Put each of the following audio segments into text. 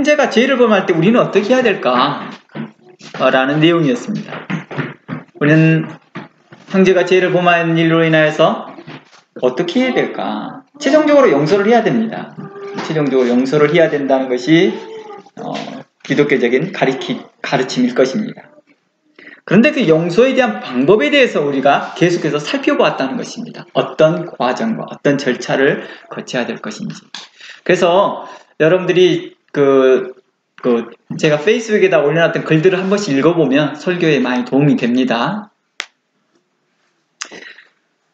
형제가 죄를 범할 때 우리는 어떻게 해야 될까? 라는 내용이었습니다. 우리는 형제가 죄를 범한 일로 인하여서 어떻게 해야 될까? 최종적으로 용서를 해야 됩니다. 최종적으로 용서를 해야 된다는 것이 기독교적인 가르침일 것입니다. 그런데 그 용서에 대한 방법에 대해서 우리가 계속해서 살펴보았다는 것입니다. 어떤 과정과 어떤 절차를 거쳐야 될 것인지. 그래서 여러분들이 제가 페이스북에다 올려놨던 글들을 한 번씩 읽어보면 설교에 많이 도움이 됩니다.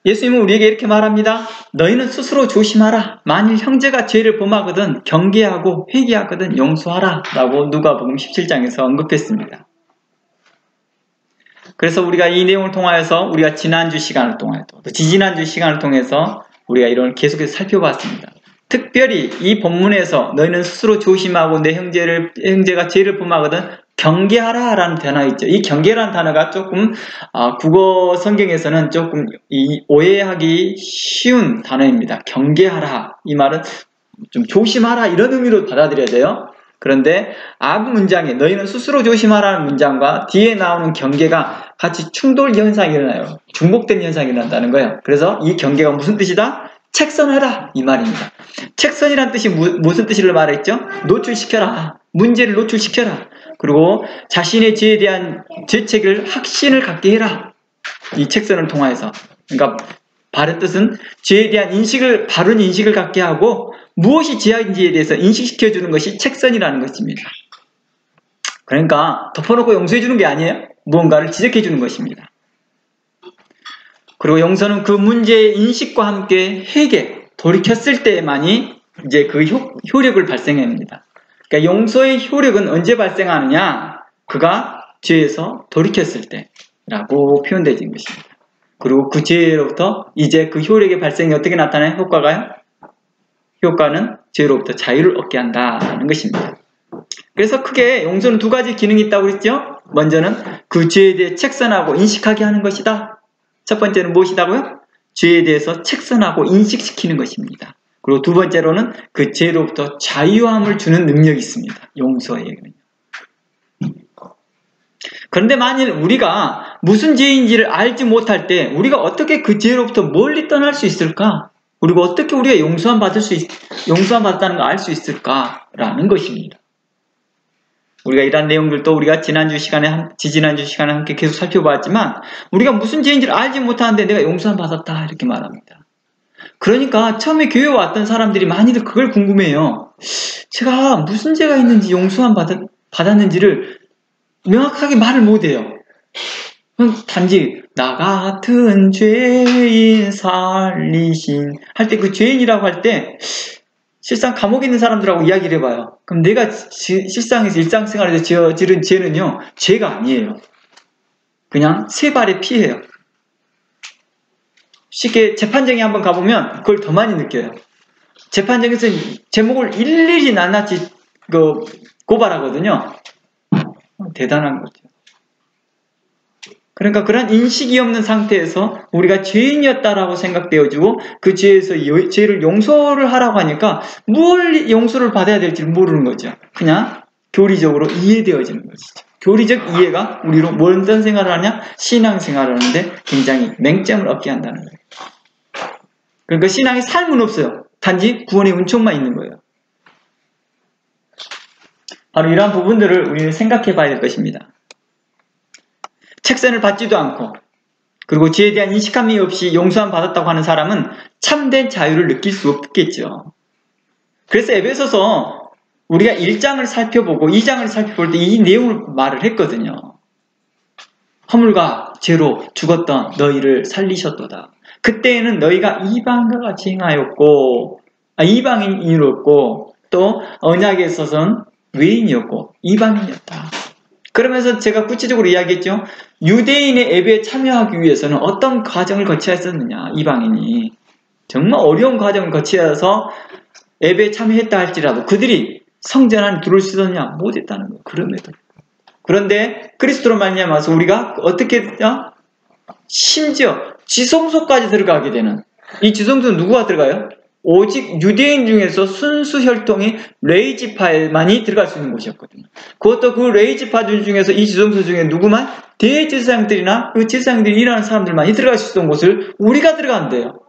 예수님은 우리에게 이렇게 말합니다. 너희는 스스로 조심하라. 만일 형제가 죄를 범하거든 경계하고 회개하거든 용서하라. 라고 누가복음 17장에서 언급했습니다. 그래서 우리가 이 내용을 통하여서 우리가 지난주 시간을 통하여 또 지지난주 시간을 통해서 우리가 이런 계속해서 살펴봤습니다. 특별히 이 본문에서 너희는 스스로 조심하고 내 형제가 죄를 범하거든 경계하라 라는 단어 있죠. 이 경계라는 단어가 조금 국어 성경에서는 조금 오해하기 쉬운 단어입니다. 경계하라, 이 말은 좀 조심하라 이런 의미로 받아들여야 돼요. 그런데 앞 문장에 너희는 스스로 조심하라는 문장과 뒤에 나오는 경계가 같이 충돌 현상이 일어나요. 중복된 현상이 일어난다는 거예요. 그래서 이 경계가 무슨 뜻이다? 책선하라 이 말입니다. 책선이란 뜻이 무슨 뜻을 말했죠? 노출시켜라. 문제를 노출시켜라. 그리고 자신의 죄에 대한 죄책을 확신을 갖게 해라. 이 책선을 통하여서. 그러니까 바른 뜻은 죄에 대한 바른 인식을 갖게 하고 무엇이 죄인지에 대해서 인식시켜주는 것이 책선이라는 것입니다. 그러니까 덮어놓고 용서해주는 게 아니에요. 무언가를 지적해주는 것입니다. 그리고 용서는 그 문제의 인식과 함께 돌이켰을 때만이 이제 그 효력을 발생합니다. 그러니까 용서의 효력은 언제 발생하느냐? 그가 죄에서 돌이켰을 때라고 표현되어진 것입니다. 그리고 그 죄로부터 이제 그 효력의 발생이 어떻게 나타나요? 효과는 죄로부터 자유를 얻게 한다는 것입니다. 그래서 크게 용서는 두 가지 기능이 있다고 그랬죠? 먼저는 그 죄에 대해 책선하고 인식하게 하는 것이다. 첫 번째는 무엇이다고요? 죄에 대해서 책선하고 인식시키는 것입니다. 그리고 두 번째로는 그 죄로부터 자유함을 주는 능력이 있습니다. 용서에는요. 그런데 만일 우리가 무슨 죄인지를 알지 못할 때 우리가 어떻게 그 죄로부터 멀리 떠날 수 있을까? 그리고 어떻게 우리가 용서받았다는 걸 알 수 있을까라는 것입니다. 우리가 이러한 내용들도 우리가 지지난주 시간에 함께 계속 살펴봤지만 우리가 무슨 죄인지를 알지 못하는데 내가 용서함 받았다 이렇게 말합니다. 그러니까 처음에 교회에 왔던 사람들이 많이들 그걸 궁금해요. 제가 무슨 죄가 있는지 용서함 받았는지를 명확하게 말을 못해요. 단지 나 같은 죄인 살리신 할 때 그 죄인이라고 할 때 실상 감옥에 있는 사람들하고 이야기를 해봐요. 그럼 내가 실상에서 일상생활에서 지른 죄는요, 죄가 아니에요. 그냥 세 발의 피해요. 쉽게 재판정에 한번 가보면 그걸 더 많이 느껴요. 재판정에서 제목을 일일이 낱낱이 고발하거든요. 대단한 거죠. 그러니까 그런 인식이 없는 상태에서 우리가 죄인이었다라고 생각되어지고 그 죄를 용서를 하라고 하니까 뭘 용서를 받아야 될지 모르는 거죠. 그냥 교리적으로 이해되어지는 것이죠. 교리적 이해가 우리로 어떤 생활을 하냐? 신앙생활을 하는데 굉장히 맹점을 얻게 한다는 거예요. 그러니까 신앙의 삶은 없어요. 단지 구원의 은총만 있는 거예요. 바로 이러한 부분들을 우리는 생각해 봐야 될 것입니다. 책선을 받지도 않고 그리고 죄에 대한 인식함이 없이 용서함 받았다고 하는 사람은 참된 자유를 느낄 수 없겠죠. 그래서 에베소서 우리가 1장을 살펴보고 2장을 살펴볼 때 이 내용을 말을 했거든요. 허물과 죄로 죽었던 너희를 살리셨도다. 그때에는 너희가 이방과 같이 행하였고 이방인이었고 또 언약에 있어서는 외인이었고 이방인이었다. 그러면서 제가 구체적으로 이야기했죠. 유대인의 예배에 참여하기 위해서는 어떤 과정을 거쳐야 했었느냐. 이방인이 정말 어려운 과정을 거쳐서 예배에 참여했다 할지라도 그들이 성전 안에 들어올 수 있었느냐. 못했다는 거예요. 그럼에도. 그런데 그리스도로 말미암아서 우리가 어떻게 심지어 지성소까지 들어가게 되는 이 지성소는 누구가 들어가요? 오직 유대인 중에서 순수 혈통이 레위지파에만이 들어갈 수 있는 곳이었거든요. 그것도 그 레위지파 중에서 이 지성소 중에 누구만 대제사장들이나 그 제사장들이 일하는 사람들만이 들어갈 수 있던 곳을 우리가 들어간대요.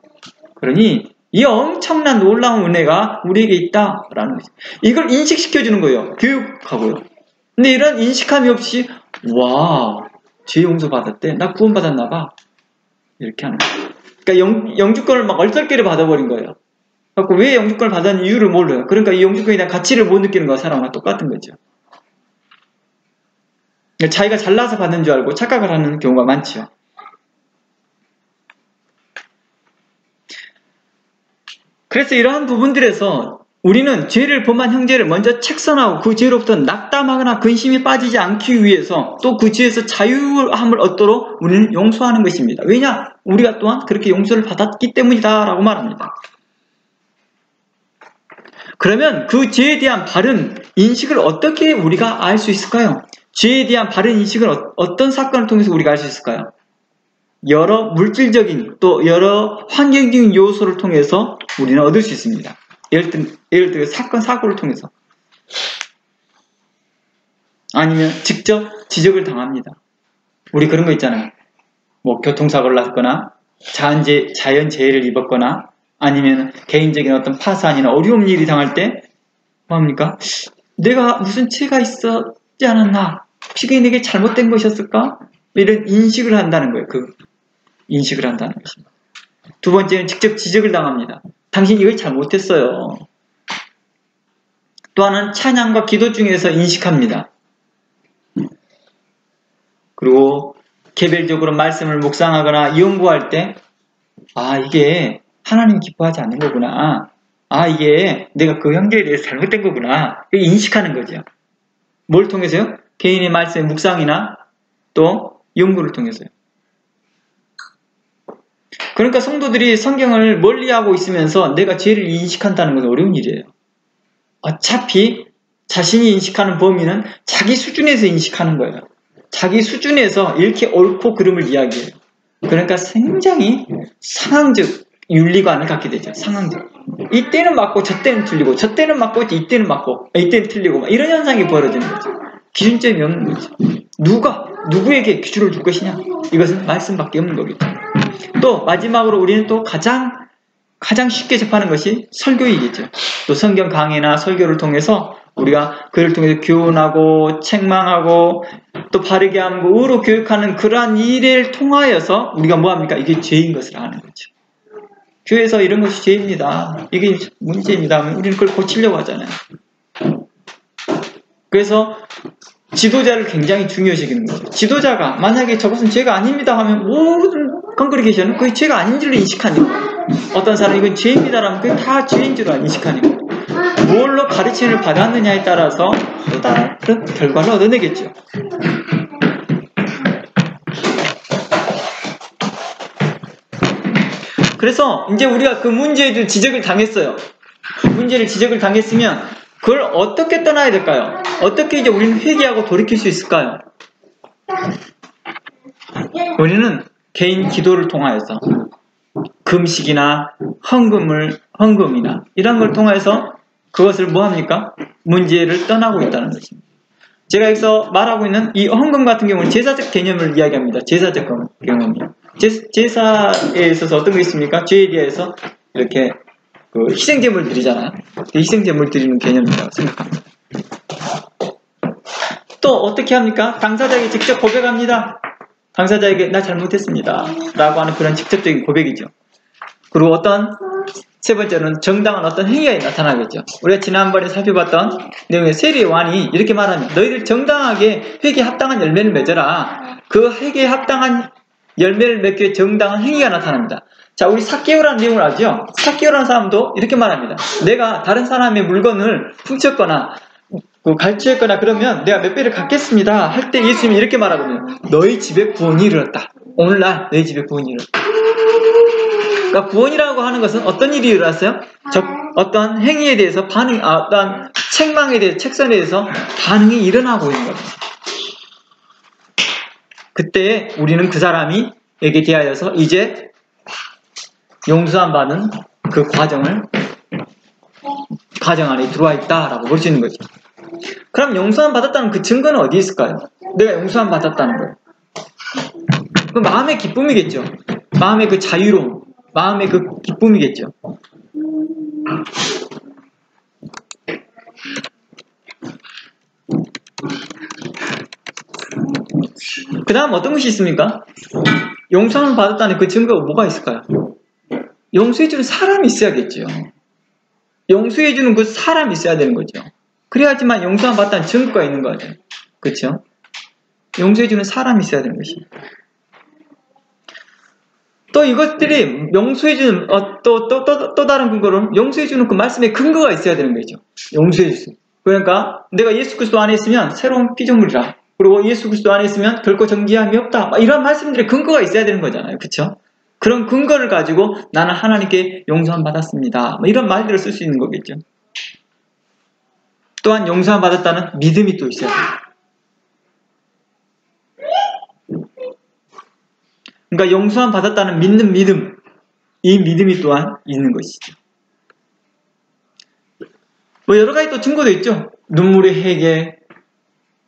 그러니 이 엄청난 놀라운 은혜가 우리에게 있다라는 거죠. 이걸 인식시켜주는 거예요. 교육하고요. 근데 이런 인식함이 없이 와, 죄 용서 받았대. 나 구원받았나 봐. 이렇게 하는 거예요. 그러니까 영주권을 막 얼떨결에 받아버린 거예요. 그래서 왜 영주권을 받았는 이유를 몰라요. 그러니까 이 영주권에 대한 가치를 못 느끼는 거와 사람과 똑같은 거죠. 그러니까 자기가 잘나서 받는 줄 알고 착각을 하는 경우가 많죠. 그래서 이러한 부분들에서 우리는 죄를 범한 형제를 먼저 책선하고 그 죄로부터 낙담하거나 근심에 빠지지 않기 위해서 또 그 죄에서 자유함을 얻도록 우리는 용서하는 것입니다. 왜냐? 우리가 또한 그렇게 용서를 받았기 때문이다 라고 말합니다. 그러면 그 죄에 대한 바른 인식을 어떻게 우리가 알 수 있을까요? 죄에 대한 바른 인식을 어떤 사건을 통해서 우리가 알 수 있을까요? 여러 물질적인 또 여러 환경적인 요소를 통해서 우리는 얻을 수 있습니다. 예를 들어 사건, 사고를 통해서 아니면 직접 지적을 당합니다. 우리 그런 거 있잖아요. 뭐 교통사고를 났거나 자연재해를 입었거나 아니면 개인적인 어떤 파산이나 어려운 일이 당할 때 뭐합니까? 내가 무슨 죄가 있었지 않았나? 혹시 그게 내게 잘못된 것이었을까? 이런 인식을 한다는 거예요. 그 인식을 한다는 것입니다. 두 번째는 직접 지적을 당합니다. 당신 이걸 잘못했어요. 또 하나는 찬양과 기도 중에서 인식합니다. 그리고 개별적으로 말씀을 묵상하거나 연구할 때 이게 하나님이 기뻐하지 않는 거구나. 이게 내가 그 형제에 대해서 잘못된 거구나. 인식하는 거죠. 뭘 통해서요? 개인의 말씀의 묵상이나 또 연구를 통해서요. 그러니까 성도들이 성경을 멀리하고 있으면서 내가 죄를 인식한다는 것은 어려운 일이에요. 어차피 자신이 인식하는 범위는 자기 수준에서 인식하는 거예요. 자기 수준에서 이렇게 옳고 그름을 이야기해요. 그러니까 굉장히 상황적 윤리관을 갖게 되죠. 상황적. 이때는 맞고 저때는 틀리고 저때는 맞고 이때는 맞고 이때는 틀리고 이런 현상이 벌어지는 거죠. 기준점이 없는 거죠. 누구에게 기준을 둘 것이냐? 이것은 말씀밖에 없는 거겠죠. 또 마지막으로 우리는 또 가장 쉽게 접하는 것이 설교이겠죠. 또 성경 강의나 설교를 통해서 우리가 그를 통해서 교훈하고 책망하고 또 바르게 하고 의로 교육하는 그러한 일을 통하여서 우리가 뭐합니까? 이게 죄인 것을 아는 거죠. 교회에서 이런 것이 죄입니다. 이게 문제입니다 하면 우리는 그걸 고치려고 하잖아요. 그래서 지도자를 굉장히 중요시하는 거죠. 지도자가 만약에 저것은 죄가 아닙니다 하면 모든 컨그리게이션은 그게 죄가 아닌 줄로 인식하니까 어떤 사람은 이건 죄입니다라면 그게 다 죄인 줄로 인식하니까 뭘로 가르침을 받았느냐에 따라서 또 다른 결과를 얻어내겠죠. 그래서 이제 우리가 그 문제에 지적을 당했어요. 문제를 지적을 당했으면 그걸 어떻게 떠나야 될까요? 어떻게 이제 우리는 회개하고 돌이킬 수 있을까요? 우리는 개인 기도를 통하여서 금식이나 헌금이나 이런 걸 통해서 그것을 뭐합니까? 문제를 떠나고 있다는 것입니다. 제가 여기서 말하고 있는 이 헌금 같은 경우는 제사적 개념을 이야기합니다. 제사적 경험이요. 제사에 있어서 어떤 게 있습니까? 죄에 대해서 이렇게 그 희생제물 드리잖아요. 희생제물 드리는 개념이라고 생각합니다. 또 어떻게 합니까? 당사자에게 직접 고백합니다. 당사자에게 나 잘못했습니다 라고 하는 그런 직접적인 고백이죠. 그리고 어떤 세 번째는 정당한 어떤 행위가 나타나겠죠. 우리가 지난번에 살펴봤던 내용의 세리의 왕이 이렇게 말합니다. 너희들 정당하게 회개에 합당한 열매를 맺어라. 그 회개에 합당한 열매를 맺기 위해 정당한 행위가 나타납니다. 자, 우리 삭개오라는 내용을 알죠? 삭개오라는 사람도 이렇게 말합니다. 내가 다른 사람의 물건을 훔쳤거나 갈취했거나 그러면 내가 몇 배를 갚겠습니다 할 때 예수님이 이렇게 말하거든요. 너희 집에 구원이 이르렀다. 오늘날 너희 집에 구원이 이르렀다. 그러니까 구원이라고 하는 것은 어떤 일이 일어났어요? 어떤 행위에 대해서 어떤 책망에 대해서 책선에 대해서 반응이 일어나고 있는 겁니다. 그때 우리는 그 사람에게 대하여서 이제 용서함 받는 그 과정을 가정 안에 들어와 있다라고 볼 수 있는 거죠. 그럼 용서함 받았다는 그 증거는 어디 있을까요? 내가 용서함 받았다는 거예요. 그 마음의 기쁨이겠죠. 마음의 그 자유로움, 마음의 그 기쁨이겠죠. 그 다음 어떤 것이 있습니까? 용서함을 받았다는 그 증거가 뭐가 있을까요? 용서해주는 사람이 있어야겠죠. 용서해주는 그 사람이 있어야 되는 거죠. 그래야지만 용서함 받았다는 증거가 있는 거죠. 그렇죠? 용서해주는 사람이 있어야 되는 것입니다. 또 이것들이 용서해주는 또 다른 근거로는 용서해주는 그 말씀의 근거가 있어야 되는 거죠. 용서해주세요. 그러니까 내가 예수 그리스도 안에 있으면 새로운 피조물이라. 그리고 예수 그리스도 안에 있으면 결코 정죄함이 없다. 이런 말씀들의 근거가 있어야 되는 거잖아요. 그렇죠? 그런 근거를 가지고 나는 하나님께 용서함 받았습니다. 이런 말들을 쓸 수 있는 거겠죠. 또한 용서함 받았다는 믿음이 또 있어야 돼요. 그러니까 용서함 받았다는 믿는 믿음, 이 믿음이 또한 있는 것이죠. 뭐 여러 가지 또 증거도 있죠. 눈물의 회개,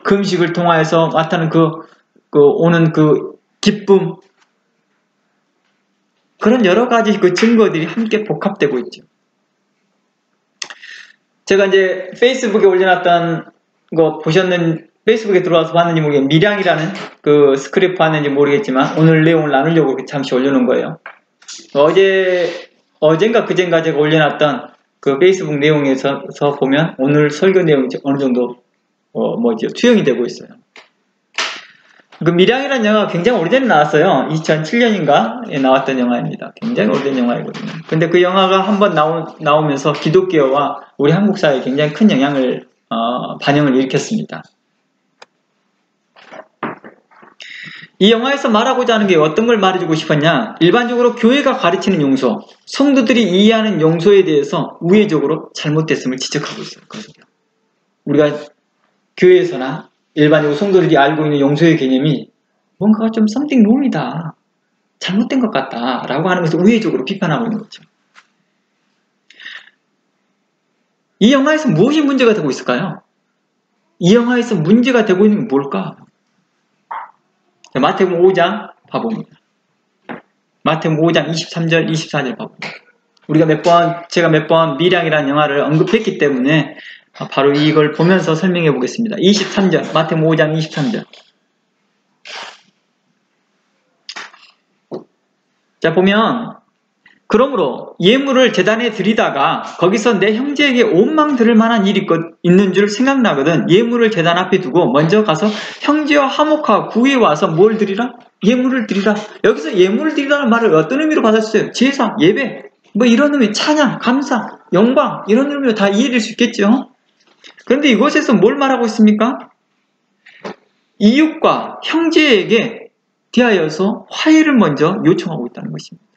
금식을 통하여서 나타나는 오는 그 기쁨, 그런 여러 가지 그 증거들이 함께 복합되고 있죠. 제가 이제 페이스북에 올려놨던 거 페이스북에 들어와서 봤는지 모르겠는데, 밀양이라는 그 스크립트 봤는지 모르겠지만, 오늘 내용을 나누려고 잠시 올려놓은 거예요. 어젠가 그젠가 제가 올려놨던 그 페이스북 내용에서 보면, 오늘 설교 내용이 어느 정도, 투영이 되고 있어요. 그 밀양이라는 영화가 굉장히 오래전에 나왔어요. 2007년인가에 나왔던 영화입니다. 굉장히 오래된 영화이거든요. 근데 그 영화가 한번 나오면서 기독교와 우리 한국 사회에 굉장히 큰 반영을 일으켰습니다. 이 영화에서 말하고자 하는 게 어떤 걸 말해주고 싶었냐? 일반적으로 교회가 가르치는 용서, 성도들이 이해하는 용서에 대해서 우회적으로 잘못됐음을 지적하고 있어요. 우리가 교회에서나 일반적으로 성도들이 알고 있는 용서의 개념이 뭔가가 좀 something wrong이다, 잘못된 것 같다 라고 하는 것을 우회적으로 비판하고 있는 거죠. 이 영화에서 무엇이 문제가 되고 있을까요? 이 영화에서 문제가 되고 있는 게 뭘까? 마태복음 5장 봐봅니다. 마태복음 5장 23절 24절 봐봅니다. 제가 몇 번 밀양이라는 영화를 언급했기 때문에 바로 이걸 보면서 설명해 보겠습니다. 23절, 마태복음 5장 23절. 자, 보면, 그러므로 예물을 제단에 드리다가 거기서 내 형제에게 원망 들을 만한 일이 있는 줄 생각나거든 예물을 제단 앞에 두고 먼저 가서 형제와 화목하고 구해 와서 뭘 드리라? 예물을 드리라. 여기서 예물을 드리라는 말을 어떤 의미로 받았어요? 제사, 예배, 이런 의미, 찬양, 감사, 영광, 이런 의미로 다 이해될 수 있겠죠? 그런데 이곳에서 뭘 말하고 있습니까? 이웃과 형제에게 대하여서 화해를 먼저 요청하고 있다는 것입니다.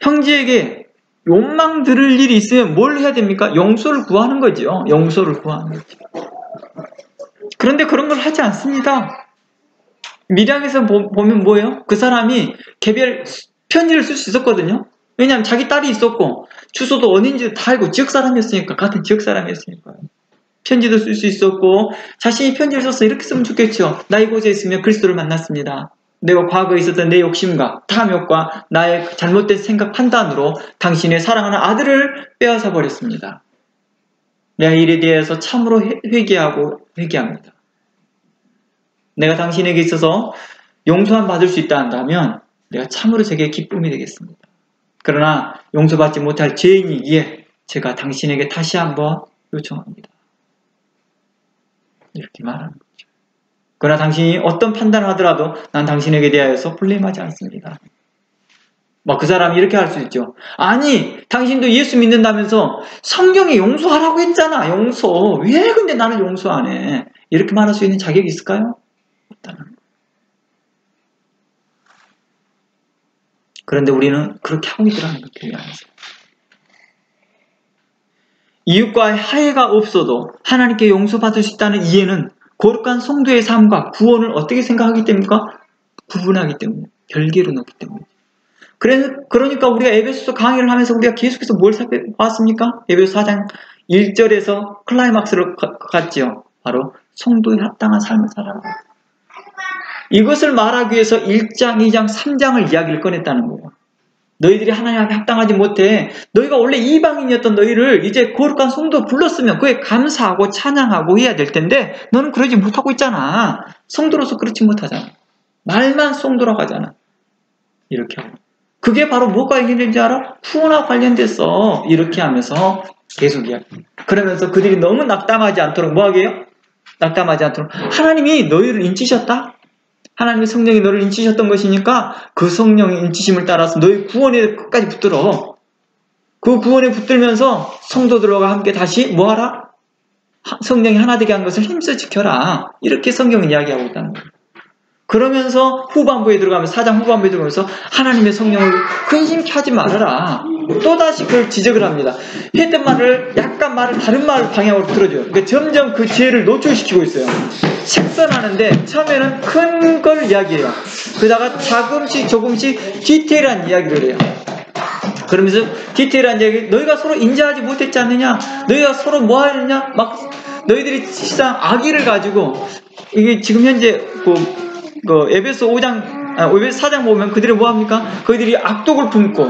형제에게 원망 들을 일이 있으면 뭘 해야 됩니까? 용서를 구하는 거죠. 용서를 구하는 거죠. 그런데 그런 걸 하지 않습니다. 밀양에서 보면 뭐예요? 그 사람이 개별 편지를 쓸 수 있었거든요. 왜냐하면 자기 딸이 있었고 주소도 어딘지도 다 알고 지역 사람이었으니까, 같은 지역 사람이었으니까 편지도 쓸 수 있었고, 자신이 편지를 써서 이렇게 쓰면 좋겠죠. 나 이곳에 있으면 그리스도를 만났습니다. 내가 과거에 있었던 내 욕심과 탐욕과 나의 잘못된 생각 판단으로 당신의 사랑하는 아들을 빼앗아 버렸습니다. 내가 일에 대해서 참으로 회개합니다. 내가 당신에게 있어서 용서함 받을 수 있다 한다면 내가 참으로 제게 기쁨이 되겠습니다. 그러나 용서받지 못할 죄인이기에 제가 당신에게 다시 한번 요청합니다. 이렇게 말하는 거죠. 그러나 당신이 어떤 판단을 하더라도 난 당신에게 대하여서 불림하지 않습니다. 그 사람이 이렇게 할 수 있죠. 아니, 당신도 예수 믿는다면서 성경에 용서하라고 했잖아. 용서. 왜 근데 나를 용서 안 해? 이렇게 말할 수 있는 자격이 있을까요? 없다는 거예요. 그런데 우리는 그렇게 하고 있더라는 것 교회 안에서. 이웃과의 화해가 없어도 하나님께 용서받을 수 있다는 이해는 거룩한 성도의 삶과 구원을 어떻게 생각하기 때문입니까? 구분하기 때문에, 별개로 놓기 때문에. 그러니까 우리가 에베소서 강의를 하면서 우리가 계속해서 뭘 살펴봤습니까? 에베소 4장 1절에서 클라이막스로 갔지요. 바로 성도에 합당한 삶을 살아라. 이것을 말하기 위해서 1장, 2장, 3장을 이야기를 꺼냈다는 거예요. 너희들이 하나님 앞에 합당하지 못해. 너희가 원래 이방인이었던 너희를 이제 거룩한 성도 불렀으면 그에 감사하고 찬양하고 해야 될 텐데 너는 그러지 못하고 있잖아. 성도로서 그렇지 못하잖아. 말만 성도라고 하잖아. 이렇게 하고. 그게 바로 뭐가 관련된지 알아? 구원과 관련돼서 이렇게 하면서 계속 이야기. 그러면서 그들이 너무 낙담하지 않도록 뭐 하게요? 낙담하지 않도록 하나님이 너희를 인치셨다? 하나님의 성령이 너를 인치셨던 것이니까 그 성령의 인치심을 따라서 너희 구원에 끝까지 붙들어. 그 구원에 붙들면서 성도들과 함께 다시 뭐하라? 성령이 하나 되게 한 것을 힘써 지켜라. 이렇게 성경은 이야기하고 있다는 거예요. 그러면서 후반부에 들어가면서 4장 후반부에 들어가면서 하나님의 성령을 근심케 하지 말아라. 또다시 그걸 지적을 합니다. 했던 말을 약간 다른 말 방향으로 들어줘요. 그러니까 점점 그 지혜를 노출시키고 있어요. 책선하는데 처음에는 큰 걸 이야기해요. 그러다가 조금씩 디테일한 이야기를 해요. 그러면서 디테일한 이야기, 너희가 서로 인자하지 못했지 않느냐? 너희가 서로 뭐 하느냐? 막 너희들이 실상 악의를 가지고 이게 지금 현재 에베소 4장 보면 그들이 뭐 합니까? 그들이 악독을 품고,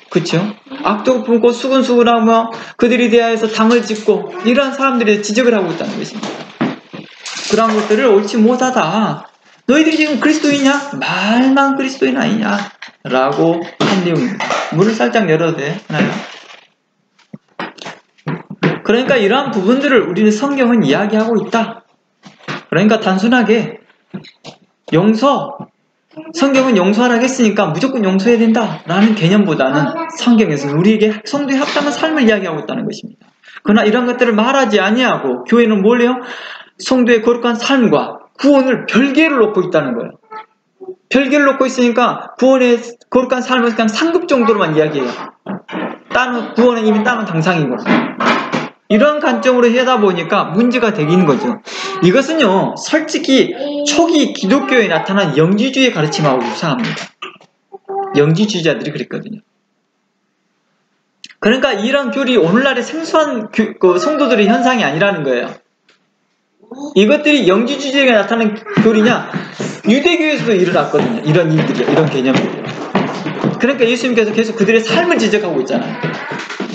그쵸? 악독을 품고 수근수근하며 그들이 대하여서 당을 짓고 이러한 사람들이 지적을 하고 있다는 것입니다. 그러한 것들을 옳지 못하다. 너희들이 지금 그리스도인이냐? 말만 그리스도인 아니냐? 라고 한 내용입니다. 문을 살짝 열어도 돼? 하나요? 그러니까 이러한 부분들을 우리는 성경은 이야기하고 있다. 그러니까 단순하게 성경은 용서하라고 했으니까 무조건 용서해야 된다라는 개념보다는 성경에서 우리에게 성도에 합당한 삶을 이야기하고 있다는 것입니다. 그러나 이런 것들을 말하지 아니하고 교회는 뭘 해요? 성도의 거룩한 삶과 구원을 별개로 놓고 있다는 거예요. 별개를 놓고 있으니까 구원의 거룩한 삶을 그냥 상급 정도로만 이야기해요. 구원은 이미 땅은 당상이고. 이런 관점으로 하다 보니까 문제가 되는 거죠. 이것은요, 솔직히 초기 기독교에 나타난 영지주의 가르침하고 유사합니다. 영지주의자들이 그랬거든요. 그러니까 이런 교리 오늘날의 생소한 성도들의 현상이 아니라는 거예요. 이것들이 영지주의가 나타나는 교리냐? 유대교에서도 일어났거든요. 이런 일들이요. 이런 개념들이요. 그러니까 예수님께서 계속 그들의 삶을 지적하고 있잖아요.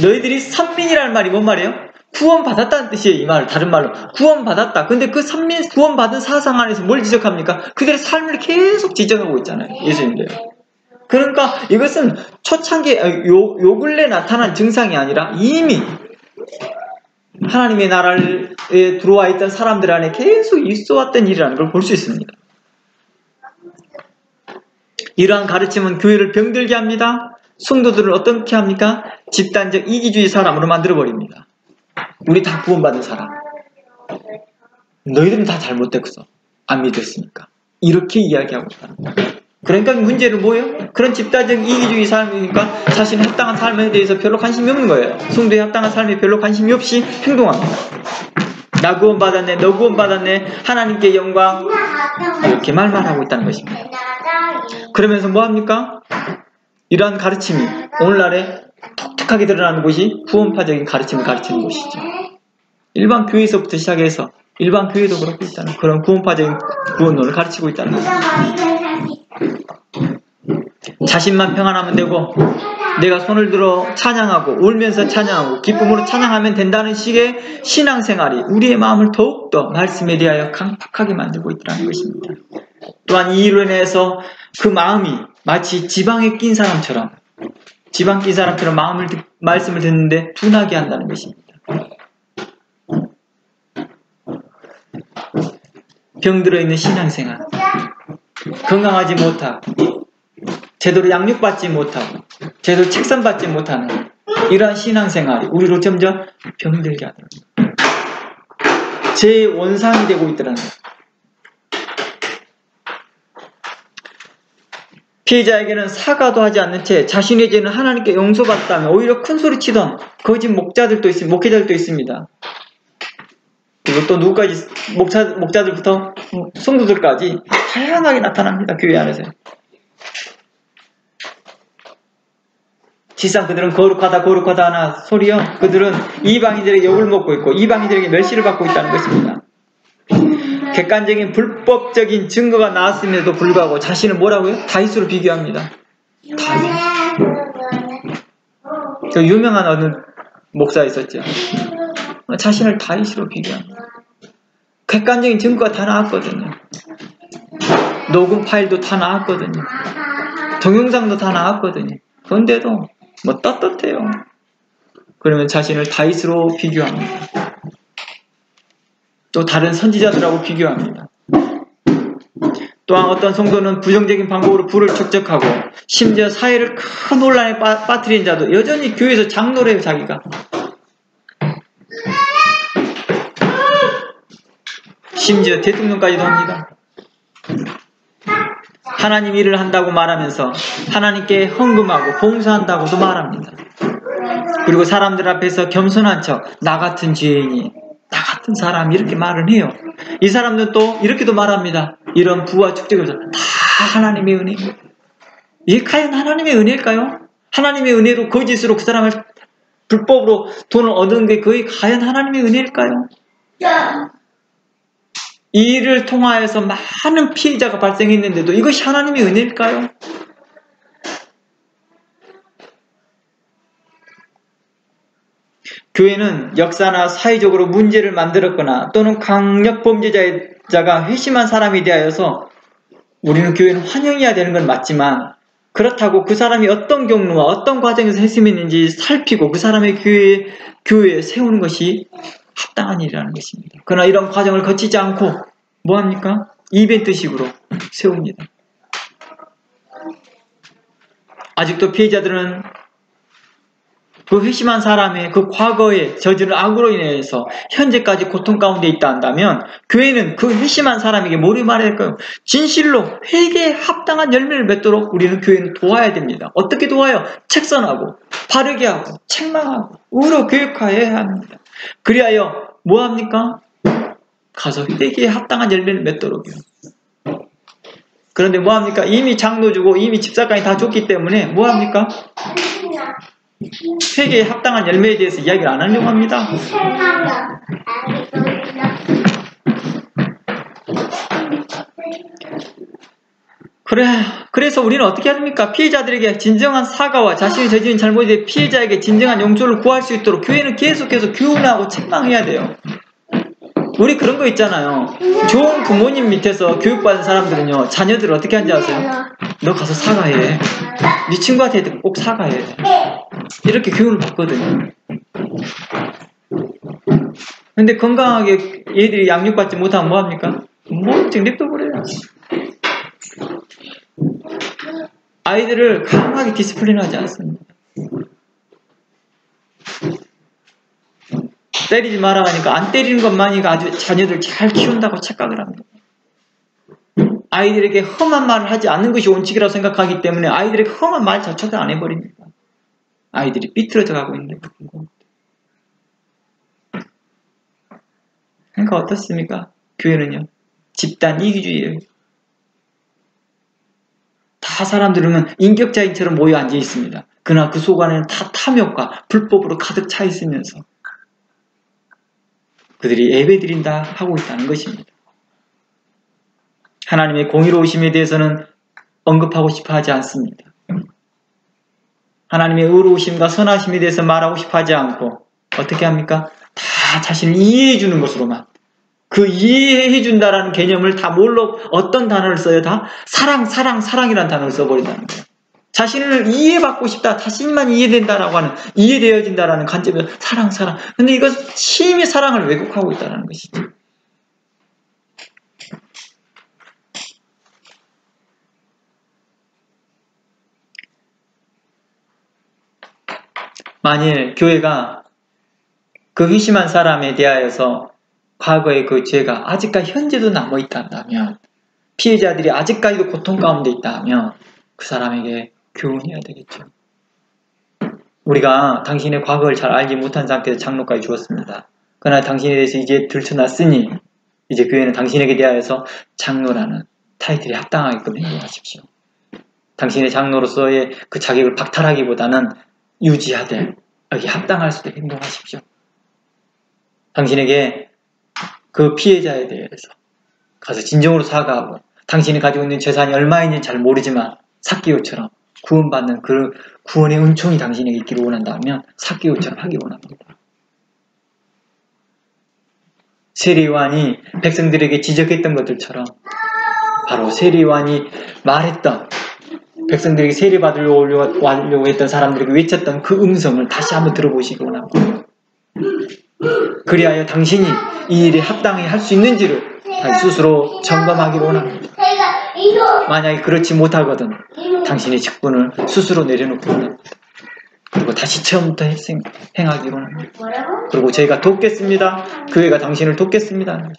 너희들이 선민이라는 말이 뭔 말이에요? 구원받았다는 뜻이에요. 이 말을 다른 말로 구원받았다. 근데 그 구원받은 사상 안에서 뭘 지적합니까? 그들의 삶을 계속 지적하고 있잖아요. 예수님도요. 그러니까 이것은 초창기 요 근래 나타난 증상이 아니라 이미 하나님의 나라에 들어와 있던 사람들 안에 계속 있어왔던 일이라는 걸 볼 수 있습니다. 이러한 가르침은 교회를 병들게 합니다. 성도들을 어떻게 합니까? 집단적 이기주의 사람으로 만들어버립니다. 우리 다 구원받은 사람. 너희들은 다 잘못됐어. 안 믿었으니까. 이렇게 이야기하고 있다는 거예요. 그러니까 문제는 뭐예요? 그런 집단적 이기주의 삶이니까 자신의 합당한 삶에 대해서 별로 관심이 없는 거예요. 성도의 합당한 삶에 별로 관심이 없이 행동합니다. 나 구원받았네, 너 구원받았네, 하나님께 영광, 이렇게 말만 하고 있다는 것입니다. 그러면서 뭐합니까? 이러한 가르침이 오늘날에 독특하게 드러나는 곳이 구원파적인 가르침을 가르치는 곳이죠. 일반 교회에서부터 시작해서 일반 교회도 그렇고 있다는 그런 구원파적인 구원론을 가르치고 있다는 것입니다. 자신만 평안하면 되고 내가 손을 들어 찬양하고 울면서 찬양하고 기쁨으로 찬양하면 된다는 식의 신앙생활이 우리의 마음을 더욱더 말씀에 대하여 강팍하게 만들고 있다는 것입니다. 또한 이 일로 인해서 그 마음이 마치 지방에 낀 사람처럼 말씀을 듣는데 둔하게 한다는 것입니다. 병들어 있는 신앙생활, 건강하지 못하고 제대로 양육받지 못하고 제대로 책선받지 못하는 이러한 신앙생활이 우리로 점점 병들게 하더라고요. 제 원상이 되고 있더라는 거예요. 피해자에게는 사과도 하지 않는 채 자신의 죄는 하나님께 용서받다며 오히려 큰소리치던 거짓 목회자들도 있습니다. 그리고 또 누구까지 목자들부터 성도들까지 다양하게 나타납니다. 교회 안에서. 실상 그들은 거룩하다 거룩하다 하나 소리요. 그들은 이방인들에게 욕을 먹고 있고 이방인들에게 멸시를 받고 있다는 것입니다. 객관적인 불법적인 증거가 나왔음에도 불구하고 자신을 뭐라고요? 다윗으로 비교합니다. 다윗. 그 유명한 어느 목사 있었죠. 자신을 다윗으로 비교합니다. 객관적인 증거가 다 나왔거든요. 녹음 파일도 다 나왔거든요. 동영상도 다 나왔거든요. 그런데도 뭐 떳떳해요. 그러면 자신을 다윗으로 비교합니다. 또 다른 선지자들하고 비교합니다. 또한 어떤 성도는 부정적인 방법으로 부를 축적하고 심지어 사회를 큰 혼란에 빠뜨린 자도 여전히 교회에서 장로를 해요. 자기가. 심지어 대통령까지도 합니다. 하나님 일을 한다고 말하면서 하나님께 헌금하고 봉사한다고도 말합니다. 그리고 사람들 앞에서 겸손한 척 나 같은 죄인이 나 같은 사람 이렇게 말을 해요. 이 사람들은 또 이렇게도 말합니다. 이런 부와 축적에서 다 하나님의 은혜입니다. 이게 과연 하나님의 은혜일까요? 하나님의 은혜로 거짓으로 그 사람을 불법으로 돈을 얻은 게 거의 과연 하나님의 은혜일까요? 이 일을 통하여서 많은 피해자가 발생했는데도 이것이 하나님의 은혜일까요? 교회는 역사나 사회적으로 문제를 만들었거나 또는 강력 범죄자가 회심한 사람에 대하여서 우리는 교회는 환영해야 되는 건 맞지만 그렇다고 그 사람이 어떤 경로와 어떤 과정에서 회심했는지 살피고 그 사람의 교회에 세우는 것이 합당한 일이라는 것입니다. 그러나 이런 과정을 거치지 않고 뭐합니까? 이벤트식으로 세웁니다. 아직도 피해자들은 그 회심한 사람의 그 과거에 저지른 악으로 인해서 현재까지 고통 가운데 있다 한다면 교회는 그 회심한 사람에게 뭐를 말해야 할까요? 진실로 회개에 합당한 열매를 맺도록 우리는 교회는 도와야 됩니다. 어떻게 도와요? 책선하고 바르게 하고 책망하고 의로 교육화해야 합니다. 그리하여 뭐합니까? 가서 회개에 합당한 열매를 맺도록요. 그런데 뭐합니까? 이미 장로 주고 이미 집사까지 다 줬기 때문에 뭐합니까? 회개에 합당한 열매에 대해서 이야기를 안 하려고 합니다. 그래서 우리는 어떻게 합니까? 피해자들에게 진정한 사과와 자신이 저지른 잘못에 대해 피해자에게 진정한 용서를 구할 수 있도록 교회는 계속해서 교훈하고 책망해야 돼요. 우리 그런 거 있잖아요. 좋은 부모님 밑에서 교육받은 사람들은요, 자녀들을 어떻게 하는지 아세요? 너 가서 사과해. 네 친구한테 꼭 사과해. 이렇게 교육을 받거든요. 근데 건강하게 얘들이 양육받지 못하면 뭐합니까? 뭐증 냅둬버려요. 아이들을 강하게 디스플린하지 않습니다. 때리지 마라 하니까 안 때리는 것만이 아주 자녀들 잘 키운다고 착각을 합니다. 아이들에게 험한 말을 하지 않는 것이 원칙이라고 생각하기 때문에 아이들에게 험한 말 자체도 안 해버립니다. 아이들이 삐뚤어져 가고 있는 겁니다. 그러니까 어떻습니까? 교회는요. 집단 이기주의예요. 다 사람들은 인격자인처럼 모여 앉아 있습니다. 그러나 그 속 안에는 다 탐욕과 불법으로 가득 차 있으면서 그들이 예배드린다 하고 있다는 것입니다. 하나님의 공의로우심에 대해서는 언급하고 싶어 하지 않습니다. 하나님의 의로우심과 선하심에 대해서 말하고 싶어 하지 않고 어떻게 합니까? 다 자신을 이해해 주는 것으로만 그 이해해 준다라는 개념을 다 뭘로 어떤 단어를 써요? 다 사랑이라는 단어를 써버린다는 거예요. 자신을 이해받고 싶다, 자신만 이해된다라고 하는 이해되어진다라는 관점에서 사랑. 근데 이건 심히 사랑을 왜곡하고 있다는 것이죠. 만일 교회가 그 회심한 사람에 대하여서 과거의 그 죄가 아직까지 현재도 남아있다 한다면 피해자들이 아직까지도 고통 가운데 있다 하면 그 사람에게 교훈해야 되겠죠. 우리가 당신의 과거를 잘 알지 못한 상태에서 장로까지 주었습니다. 그러나 당신에 대해서 이제 들춰났으니 이제 교회는 당신에게 대하여서 장로라는 타이틀에 합당하게끔 행동하십시오. 당신의 장로로서의 그 자격을 박탈하기보다는 유지하되 여기 합당할 수도 행동하십시오. 당신에게 그 피해자에 대해서 가서 진정으로 사과하고 당신이 가지고 있는 재산이 얼마인지 잘 모르지만 삭개오처럼 구원받는 그 구원의 은총이 당신에게 있기를 원한다면 삭개오처럼 하기 원합니다. 세리요한이 백성들에게 지적했던 것들처럼 바로 세리요한이 말했던 백성들에게 세례받으려고 했던 사람들에게 외쳤던 그 음성을 다시 한번 들어보시기 원합니다. 그리하여 당신이 이 일에 합당히 할 수 있는지를 스스로 점검하기 원합니다. 만약에 그렇지 못하거든 당신의 직분을 스스로 내려놓기 원합니다. 그리고 다시 처음부터 행하기 원합니다. 그리고 저희가 돕겠습니다. 교회가 당신을 돕겠습니다.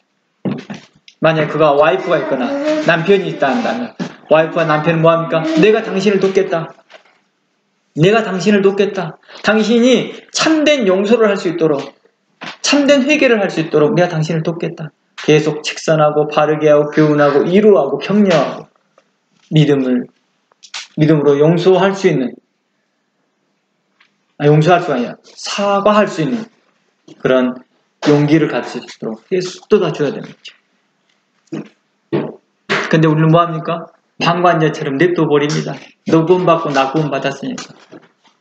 만약에 그가 와이프가 있거나 남편이 있다 한다면 와이프와 남편은 뭐합니까? 내가 당신을 돕겠다. 내가 당신을 돕겠다. 당신이 참된 용서를 할 수 있도록 참된 회개를 할 수 있도록 내가 당신을 돕겠다. 계속 직선하고 바르게 하고 교훈하고 이루하고 격려하고 믿음으로 용서할 수 있는 용서할 수가 아니라 사과할 수 있는 그런 용기를 가질 수 있도록 계속 쏟아줘야 됩니다. 근데 우리는 뭐합니까? 방관자처럼 냅둬버립니다. 너 구원받고 나 구원받았으니까.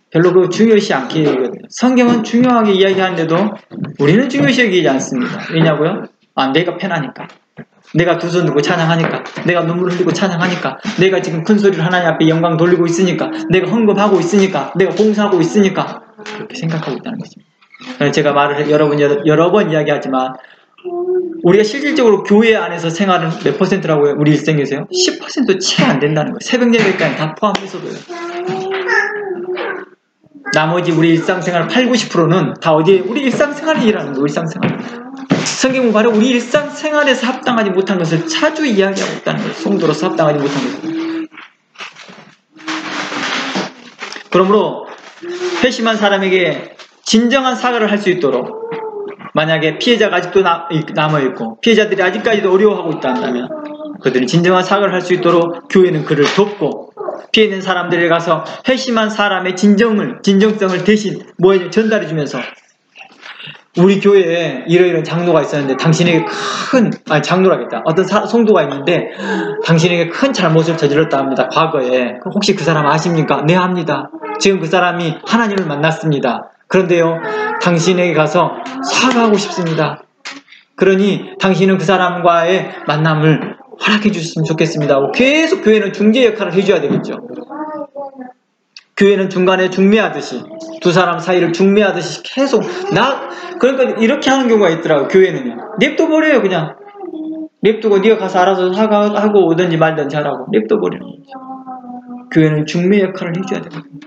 별로 그거 중요시 않게 얘기하거든요. 성경은 중요하게 이야기하는데도 우리는 중요시 여기지 않습니다. 왜냐고요? 내가 편하니까. 내가 두 손 들고 찬양하니까. 내가 눈물 흘리고 찬양하니까. 내가 지금 큰 소리를 하나님 앞에 영광 돌리고 있으니까. 내가 헌금하고 있으니까. 내가 봉사하고 있으니까. 그렇게 생각하고 있다는 것입니다. 제가 말을 여러 번 이야기하지만 우리가 실질적으로 교회 안에서 생활은 몇 %라고요? 우리 일생에서요? 10% 채 안 된다는 거예요. 새벽 예배까지 다 포함해서도요. 나머지 우리 일상생활 80~90%는 다 어디에? 우리 일상생활에 일하는 거예요. 일상생활. 성경은 바로 우리 일상생활에서 합당하지 못한 것을 자주 이야기하고 있다는 거예요. 성도로서 합당하지 못한 것을. 그러므로 회심한 사람에게 진정한 사과를 할 수 있도록 만약에 피해자가 아직도 남아있고 피해자들이 아직까지도 어려워하고 있다 한다면 그들이 진정한 사과를 할 수 있도록 교회는 그를 돕고 피해낸 사람들에 가서 회심한 사람의 진정성을 대신 전달해주면서 우리 교회에 이러이러한 장로가 있었는데 당신에게 장로라겠다. 어떤 성도가 있는데 당신에게 큰 잘못을 저질렀다 합니다. 과거에. 혹시 그 사람 아십니까? 네, 압니다. 지금 그 사람이 하나님을 만났습니다. 그런데요, 당신에게 가서 사과하고 싶습니다. 그러니 당신은 그 사람과의 만남을 허락해 주셨으면 좋겠습니다. 계속 교회는 중재 역할을 해줘야 되겠죠. 교회는 중간에 중매하듯이 두 사람 사이를 중매하듯이 계속 그러니까 이렇게 하는 경우가 있더라고요. 교회는요. 냅둬버려요. 그냥 냅두고 네가 가서 알아서 사과하고 오든지 말든지 하라고 냅둬버리는 거죠. 교회는 중매 역할을 해줘야 되거든요.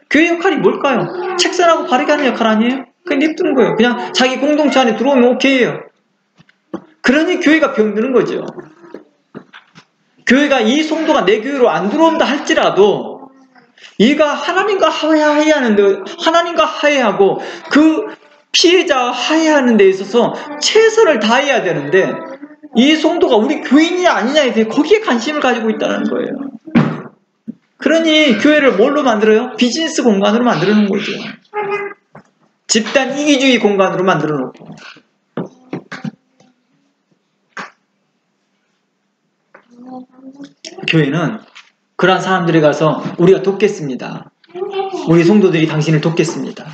교회 역할이 뭘까요? 책선하고 바르게 하는 역할 아니에요? 그냥 냅두는 거예요. 그냥 자기 공동체 안에 들어오면 오케이예요. 그러니 교회가 병드는 거죠. 교회가 이 성도가 내 교회로 안 들어온다 할지라도 얘가 하나님과 화해하는데 하나님과 화해하고 그 피해자와 화해하는 데 있어서 최선을 다해야 되는데 이 성도가 우리 교인이냐 아니냐에 대해 거기에 관심을 가지고 있다는 거예요. 그러니 교회를 뭘로 만들어요? 비즈니스 공간으로 만들어 놓은 거죠. 집단 이기주의 공간으로 만들어 놓고. 교회는 그러한 사람들이 가서 우리가 돕겠습니다. 우리 성도들이 당신을 돕겠습니다.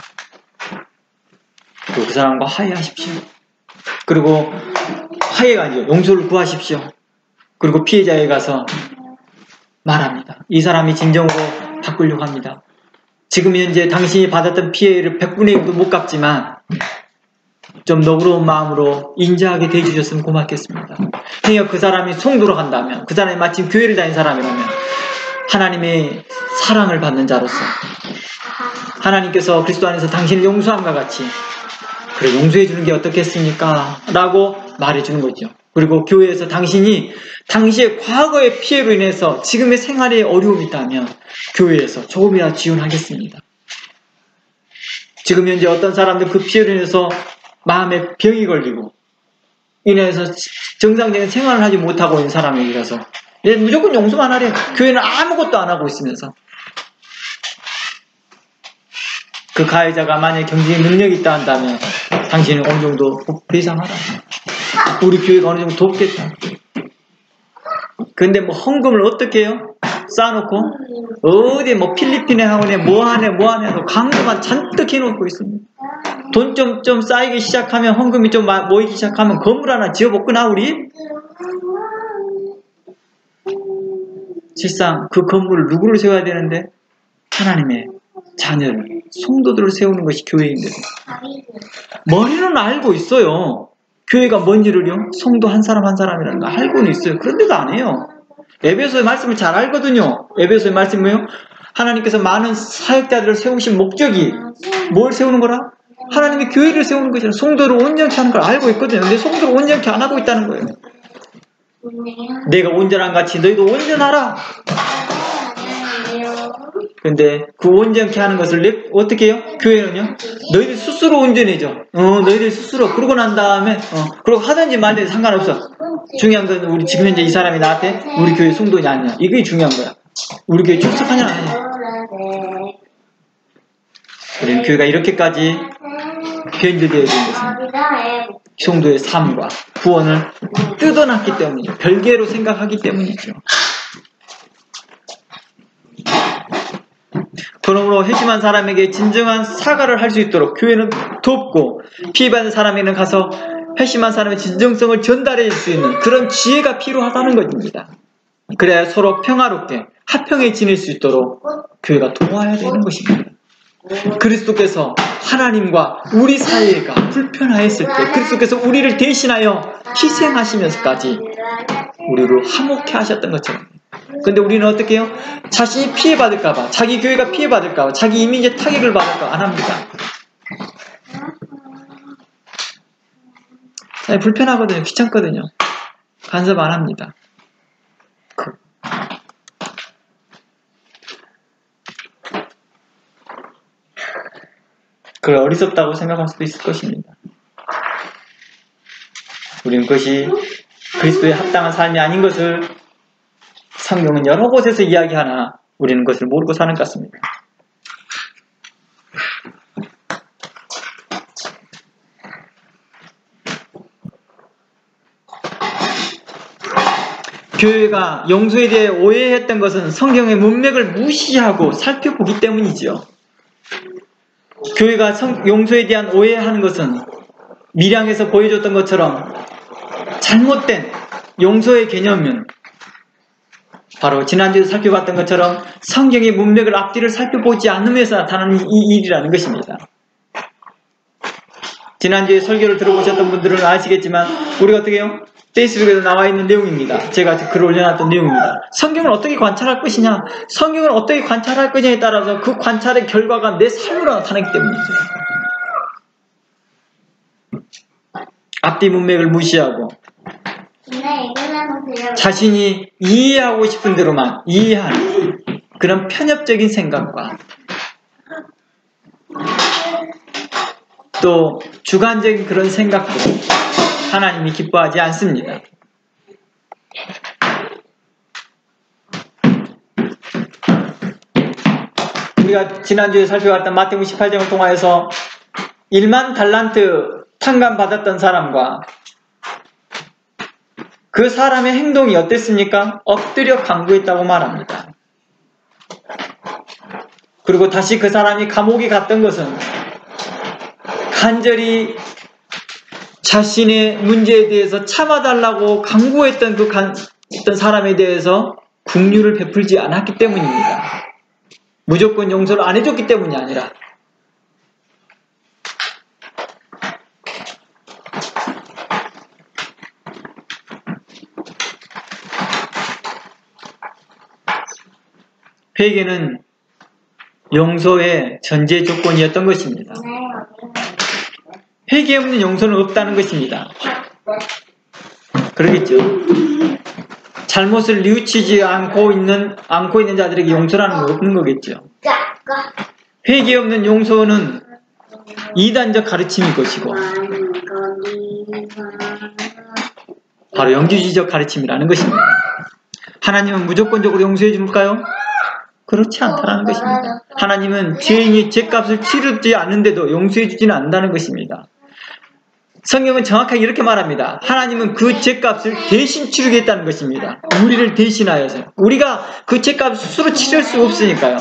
그리고 그 사람과 화해하십시오. 그리고 화해가 아니죠. 용서를 구하십시오. 그리고 피해자에 가서 말합니다. 이 사람이 진정으로 바꾸려고 합니다. 지금 현재 당신이 받았던 피해를 100분의 1도 못 갚지만 좀 너그러운 마음으로 인자하게 대해주셨으면 고맙겠습니다. 행여 그 사람이 성도로 간다면 그 사람이 마침 교회를 다닌 사람이라면 하나님의 사랑을 받는 자로서 하나님께서 그리스도 안에서 당신을 용서함과 같이 그래 용서해 주는 게 어떻겠습니까? 라고 말해주는 거죠. 그리고 교회에서 당신이 당시의 과거의 피해로 인해서 지금의 생활에 어려움이 있다면 교회에서 조금이라도 지원하겠습니다. 지금 현재 어떤 사람들 그 피해로 인해서 마음에 병이 걸리고 인해서 정상적인 생활을 하지 못하고 있는 사람에게서 무조건 용서만 하래. 교회는 아무것도 안 하고 있으면서 그 가해자가 만약에 경제적 능력이 있다 한다면 당신은 어느 정도 배상하라. 우리 교회가 어느 정도 돕겠다. 근데 뭐 헌금을 어떻게 해요? 쌓아놓고 어디 뭐 필리핀에 하원에 뭐하네 해서 강도만 잔뜩 해놓고 있습니다. 돈 좀 쌓이기 시작하면 헌금이 좀 모이기 시작하면 건물 하나 지어볼거나 우리? 실상 그 건물을 누구를 세워야 되는데 하나님의 자녀를 성도들을 세우는 것이 교회인데 머리는 알고 있어요. 교회가 뭔지를요. 성도 한 사람 한 사람이라는 거 알고는 있어요. 그런데도 안 해요. 에베소의 말씀을 잘 알거든요. 에베소의 말씀이 뭐예요? 하나님께서 많은 사역자들을 세우신 목적이 뭘 세우는 거라? 하나님의 교회를 세우는 것이라 성도를 온전케 하는 걸 알고 있거든요. 근데 성도를 온전케 안 하고 있다는 거예요. 내가 온전한 같이 너희도 온전하라. 근데 그 온전케 하는 것을 어떻게 해요? 교회는요? 너희들 스스로 온전해져. 너희들 스스로. 그러고 난 다음에 그리고 하든지 말든지 상관없어. 중요한 건 우리 지금 현재 이 사람이 나한테 우리 교회 성도냐 아니냐. 이게 중요한 거야. 우리 교회 출석하냐 아니냐. 우리는 교회가 이렇게까지 변질되어야 되는 것은 성도의 삶과 구원을 뜯어놨기 때문이죠. 별개로 생각하기 때문이죠. 그러므로 회심한 사람에게 진정한 사과를 할 수 있도록 교회는 돕고 피해받은 사람에게는 가서 회심한 사람의 진정성을 전달해 줄 수 있는 그런 지혜가 필요하다는 것입니다. 그래야 서로 평화롭게 화평해 지낼 수 있도록 교회가 도와야 되는 것입니다. 그리스도께서 하나님과 우리 사이가 불편하였을 때 그리스도께서 우리를 대신하여 희생하시면서까지 우리를 화목해 하셨던 것처럼 근데 우리는 어떻게 해요? 자신이 피해받을까봐 자기 교회가 피해받을까봐 자기 이미지에 타격을 받을까 안 합니다. 불편하거든요. 귀찮거든요. 간섭 안 합니다. 그걸 어리석다고 생각할 수도 있을 것입니다. 우리는 그것이 그리스도에 합당한 삶이 아닌 것을 성경은 여러 곳에서 이야기하나 우리는 그것을 모르고 사는 것 같습니다. 교회가 용서에 대해 오해했던 것은 성경의 문맥을 무시하고 살펴보기 때문이지요. 교회가 용서에 대한 오해하는 것은 밀양에서 보여줬던 것처럼 잘못된 용서의 개념은 바로 지난주에 살펴봤던 것처럼 성경의 문맥을 앞뒤를 살펴보지 않으면서 나타나는 이 일이라는 것입니다. 지난주에 설교를 들어보셨던 분들은 아시겠지만 우리가 어떻게 해요? 페이스북에도 나와 있는 내용입니다. 제가 글을 올려놨던 내용입니다. 성경을 어떻게 관찰할 것이냐? 성경을 어떻게 관찰할 것이냐에 따라서 그 관찰의 결과가 내 삶으로 나타나기 때문이죠. 앞뒤 문맥을 무시하고 자신이 이해하고 싶은 대로만 이해하는 그런 편협적인 생각과 또 주관적인 그런 생각도 하나님이 기뻐하지 않습니다. 우리가 지난주에 살펴봤던 마태복음 18장을 통하여서 1만 달란트 탕감받았던 사람과 그 사람의 행동이 어땠습니까? 엎드려 간구했다고 말합니다. 그리고 다시 그 사람이 감옥에 갔던 것은 간절히 자신의 문제에 대해서 참아달라고 간구했던 어떤 사람에 대해서 긍휼을 베풀지 않았기 때문입니다. 무조건 용서를 안 해줬기 때문이 아니라 회개는 용서의 전제 조건이었던 것입니다. 회개 없는 용서는 없다는 것입니다. 그러겠죠. 잘못을 뉘우치지 않고 있는 자들에게 용서라는 건 없는 거겠죠. 회개 없는 용서는 이단적 가르침일 것이고 바로 영주주의적 가르침이라는 것입니다. 하나님은 무조건적으로 용서해 줄까요? 그렇지 않다는 것입니다. 하나님은 죄인이 죄값을 치르지 않는데도 용서해 주지는 않는다는 것입니다. 성경은 정확하게 이렇게 말합니다. 하나님은 그 죄값을 대신 치르겠다는 것입니다. 우리를 대신하여서. 우리가 그 죄값을 스스로 치를 수 없으니까요.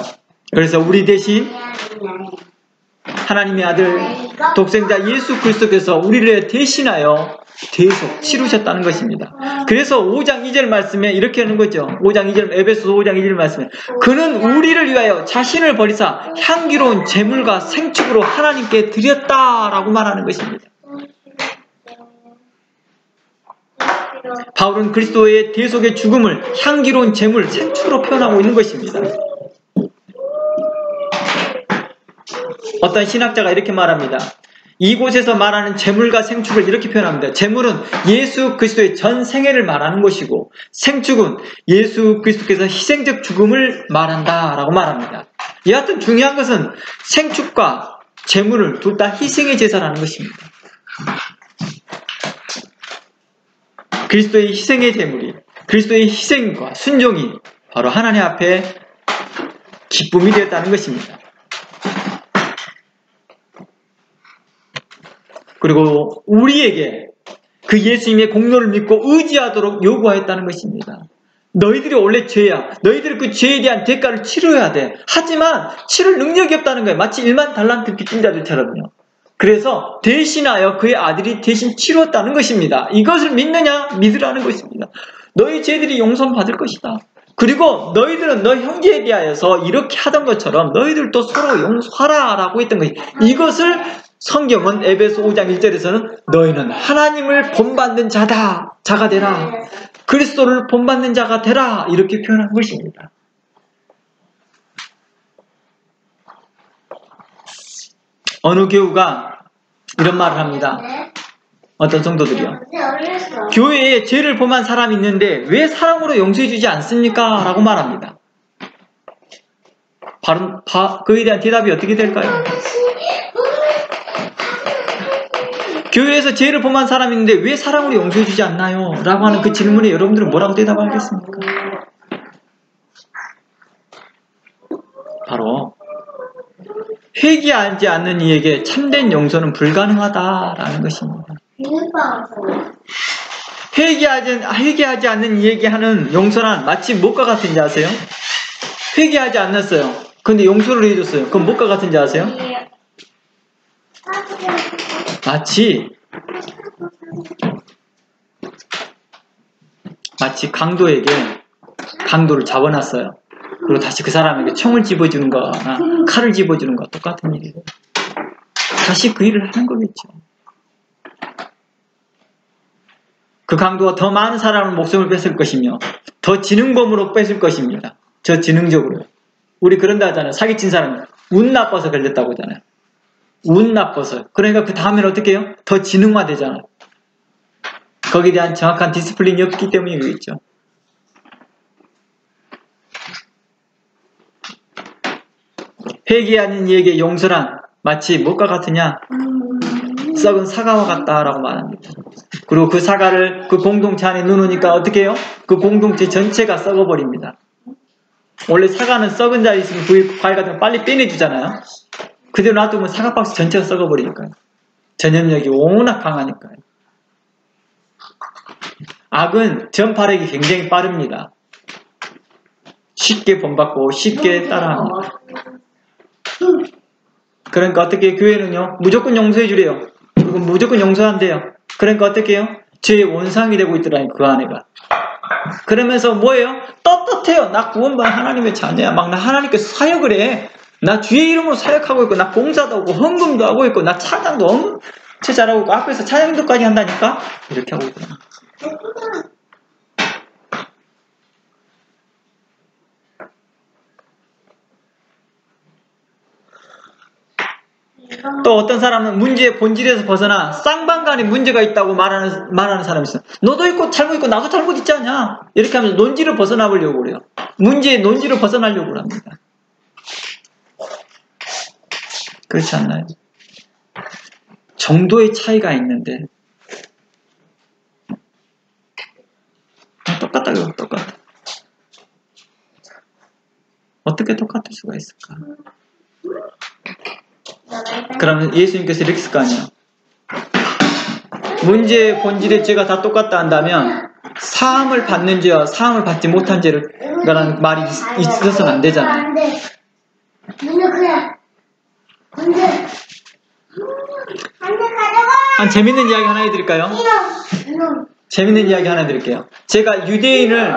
그래서 우리 대신 하나님의 아들 독생자 예수 그리스도께서 우리를 대신하여 대속 치르셨다는 것입니다. 그래서 5장 2절 말씀에 이렇게 하는 거죠. 5장 2절 에베소서 5장 2절 말씀에 그는 우리를 위하여 자신을 버리사 향기로운 제물과 생축으로 하나님께 드렸다라고 말하는 것입니다. 바울은 그리스도의 대속의 죽음을 향기로운 제물, 생축으로 표현하고 있는 것입니다. 어떤 신학자가 이렇게 말합니다. 이곳에서 말하는 제물과 생축을 이렇게 표현합니다. 제물은 예수 그리스도의 전 생애를 말하는 것이고 생축은 예수 그리스도께서 희생적 죽음을 말한다라고 말합니다. 여하튼 중요한 것은 생축과 제물을 둘 다 희생의 제사라는 것입니다. 그리스도의 희생의 제물이 그리스도의 희생과 순종이 바로 하나님 앞에 기쁨이 되었다는 것입니다. 그리고 우리에게 그 예수님의 공로를 믿고 의지하도록 요구하였다는 것입니다. 너희들이 원래 죄야. 너희들이 그 죄에 대한 대가를 치러야 돼. 하지만 치를 능력이 없다는 거예요. 마치 1만 달란트 빚진 자들처럼요. 그래서 대신하여 그의 아들이 대신 치렀다는 것입니다. 이것을 믿느냐? 믿으라는 것입니다. 너희 죄들이 용서받을 것이다. 그리고 너희들은 너 형제에 대하여서 이렇게 하던 것처럼 너희들도 서로 용서하라라고 했던 것이 이것을 성경은 에베소 5장 1절에서는 너희는 하나님을 본받는 자가 되라. 그리스도를 본받는 자가 되라. 이렇게 표현한 것입니다. 어느 교우가 이런 말을 합니다. 어떤 성도들이요. 교회에 죄를 범한 사람이 있는데 왜 사랑으로 용서해 주지 않습니까? 라고 말합니다. 바로 그에 대한 대답이 어떻게 될까요? 교회에서 죄를 범한 사람이 있는데 왜 사랑으로 용서해 주지 않나요? 라고 하는 그 질문에 여러분들은 뭐라고 대답하겠습니까? 바로 회개하지 않는 이에게 참된 용서는 불가능하다라는 것입니다. 회개하지 않는 이에게 하는 용서란 마치 무엇과 같은지 아세요? 회개하지 않았어요. 근데 용서를 해줬어요. 그럼 무엇과 같은지 아세요? 마치 강도를 잡아놨어요. 그리고 다시 그 사람에게 총을 집어주는 거나 칼을 집어주는 거와 똑같은 일이에요. 다시 그 일을 하는 거겠죠. 그 강도가 더 많은 사람의 목숨을 뺏을 것이며 더 지능범으로 뺏을 것입니다. 저 지능적으로. 우리 그런다 하잖아요. 사기친 사람이 운 나빠서 걸렸다고 하잖아요. 운 나빠서. 그러니까 그 다음에는 어떻게 해요? 더 지능화되잖아요. 거기에 대한 정확한 디스플린이 없기 때문이겠죠. 회개하는 이에게 용서란 마치 무엇과 같으냐? 썩은 사과와 같다라고 말합니다. 그리고 그 사과를 그 공동체 안에 넣으니까 어떻게 해요? 그 공동체 전체가 썩어버립니다. 원래 사과는 썩은 자리 있으면 그 과일 같은 거 빨리 빼내주잖아요. 그대로 놔두면 사과박스 전체가 썩어버리니까요. 전염력이 워낙 강하니까요. 악은 전파력이 굉장히 빠릅니다. 쉽게 본받고 쉽게 따라합니다. 그러니까 어떻게 교회는요 무조건 용서해 주래요. 그리고 무조건 용서한대요. 그러니까 어떻게 해요? 죄의 원상이 되고 있더라니까 그 안에가. 그러면서 뭐예요? 떳떳해요. 나 구원받은 하나님의 자녀야. 막 나 하나님께 사역을 해. 나 주의 이름으로 사역하고 있고 나 봉사도 하고 헌금도 하고 있고 나 찬양도 엄청 잘하고 있고 앞에서 찬양도까지 한다니까 이렇게 하고 있더라고요. 또 어떤 사람은 문제의 본질에서 벗어나 쌍방간에 문제가 있다고 말하는 사람이 있어요. 너도 있고 잘못 있고 나도 잘못 있지 않냐? 이렇게 하면서 논지를 벗어나 보려고 그래요. 문제의 논지를 벗어나려고 합니다. 그렇지 않나요? 정도의 차이가 있는데 똑같다. 어떻게 어떻게 똑같을 수가 있을까? 그러면 예수님께서 이렇게 했을 거 아니에요. 문제의 본질의 죄가 다 똑같다 한다면 사함을 받는 죄와 사함을 받지 못한 죄를 라는 말이 있어서는 안 되잖아요. 한 재밌는 이야기 하나 해드릴까요? 재밌는 이야기 하나 해드릴게요. 제가 유대인을